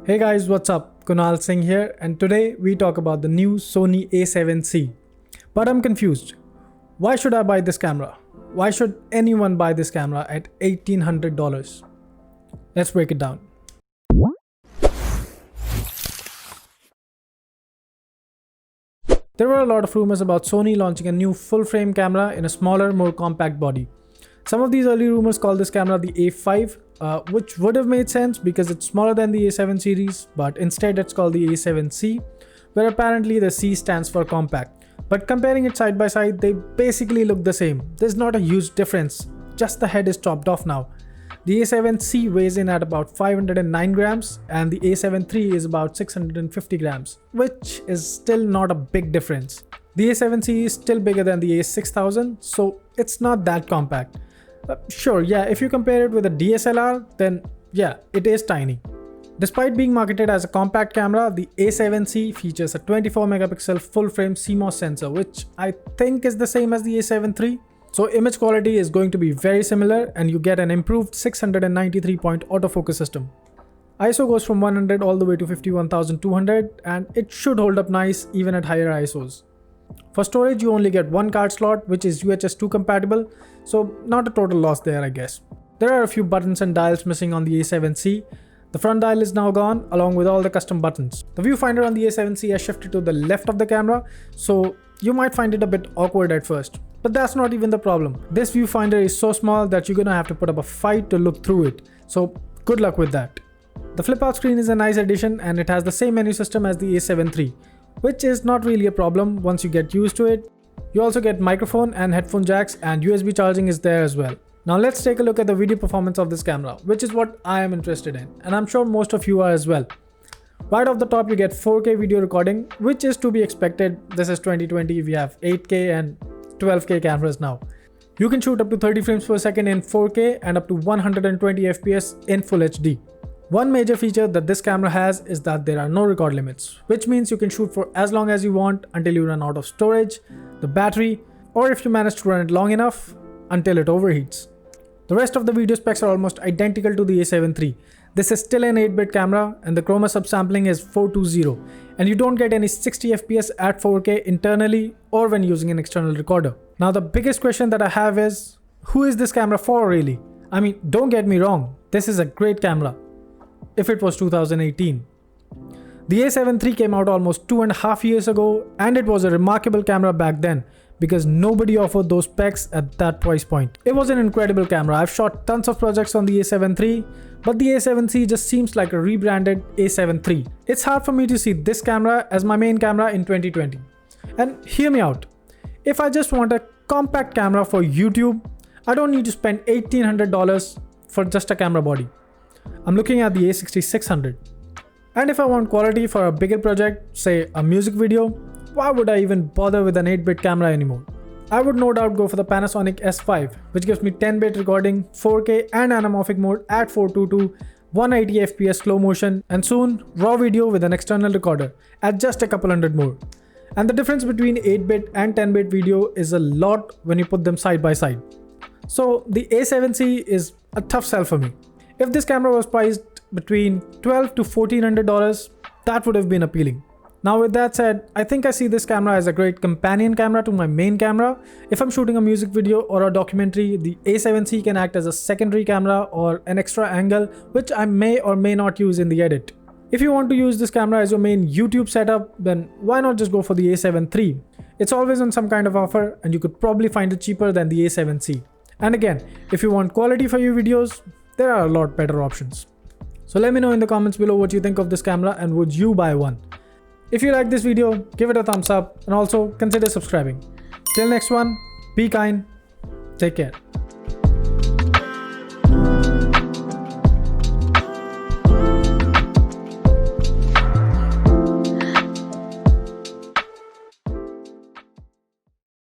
Hey guys, what's up? Kunal Singh here, and today we talk about the new Sony a7C. But I'm confused. Why should I buy this camera? Why should anyone buy this camera at $1,800? Let's break it down. There were a lot of rumors about Sony launching a new full-frame camera in a smaller, more compact body. Some of these early rumors called this camera the A5, which would have made sense because it's smaller than the A7 series, but instead it's called the A7C, where apparently the C stands for compact. But comparing it side by side, they basically look the same. There's not a huge difference, just the head is chopped off now. The A7C weighs in at about 509 grams and the A7 III is about 650 grams, which is still not a big difference. The A7C is still bigger than the A6000, so it's not that compact. Sure, yeah, if you compare it with a DSLR, then yeah, it is tiny. Despite being marketed as a compact camera, the A7C features a 24 megapixel full-frame CMOS sensor, which I think is the same as the A7 III. So image quality is going to be very similar and you get an improved 693-point autofocus system. ISO goes from 100 all the way to 51,200 and it should hold up nice even at higher ISOs. For storage, you only get one card slot, which is UHS 2 compatible, so not a total loss there, I guess. There are a few buttons and dials missing on the A7C. The front dial is now gone, along with all the custom buttons. The viewfinder on the A7C has shifted to the left of the camera, so you might find it a bit awkward at first. But that's not even the problem. This viewfinder is so small that you're gonna have to put up a fight to look through it, so good luck with that. The flip-out screen is a nice addition and it has the same menu system as the A7 III, which is not really a problem once you get used to it. You also get microphone and headphone jacks, and USB charging is there as well. Now let's take a look at the video performance of this camera, which is what I am interested in, and I'm sure most of you are as well. Right off the top, you get 4K video recording, which is to be expected. This is 2020, we have 8K and 12K cameras now. You can shoot up to 30 frames per second in 4K and up to 120 FPS in Full HD. One major feature that this camera has is that there are no record limits, which means you can shoot for as long as you want until you run out of storage, the battery, or if you manage to run it long enough, until it overheats. The rest of the video specs are almost identical to the A7 III. This is still an 8-bit camera and the chroma subsampling is 420, and you don't get any 60 FPS at 4K internally or when using an external recorder. Now the biggest question that I have is, who is this camera for really? I mean, don't get me wrong, this is a great camera. If it was 2018. The A7 III came out almost 2.5 years ago and it was a remarkable camera back then because nobody offered those specs at that price point. It was an incredible camera. I've shot tons of projects on the A7 III, but the A7C just seems like a rebranded A7 III. It's hard for me to see this camera as my main camera in 2020. And hear me out. If I just want a compact camera for YouTube, I don't need to spend $1,800 for just a camera body. I'm looking at the A6600. And if I want quality for a bigger project, say a music video, why would I even bother with an 8-bit camera anymore? I would no doubt go for the Panasonic S5, which gives me 10-bit recording, 4K and anamorphic mode at 422, 180 FPS slow motion, and soon raw video with an external recorder at just a couple hundred more. And the difference between 8-bit and 10-bit video is a lot when you put them side by side. So the A7C is a tough sell for me. If this camera was priced between $1,200 to $1,400, that would have been appealing. Now with that said, I think I see this camera as a great companion camera to my main camera. If I'm shooting a music video or a documentary, the A7C can act as a secondary camera or an extra angle, which I may or may not use in the edit. If you want to use this camera as your main YouTube setup, then why not just go for the A7 III? It's always on some kind of offer and you could probably find it cheaper than the A7C. And again, if you want quality for your videos, there are a lot better options. So let me know in the comments below what you think of this camera and would you buy one? If you like this video, give it a thumbs up and also consider subscribing. Till next one, be kind, take care.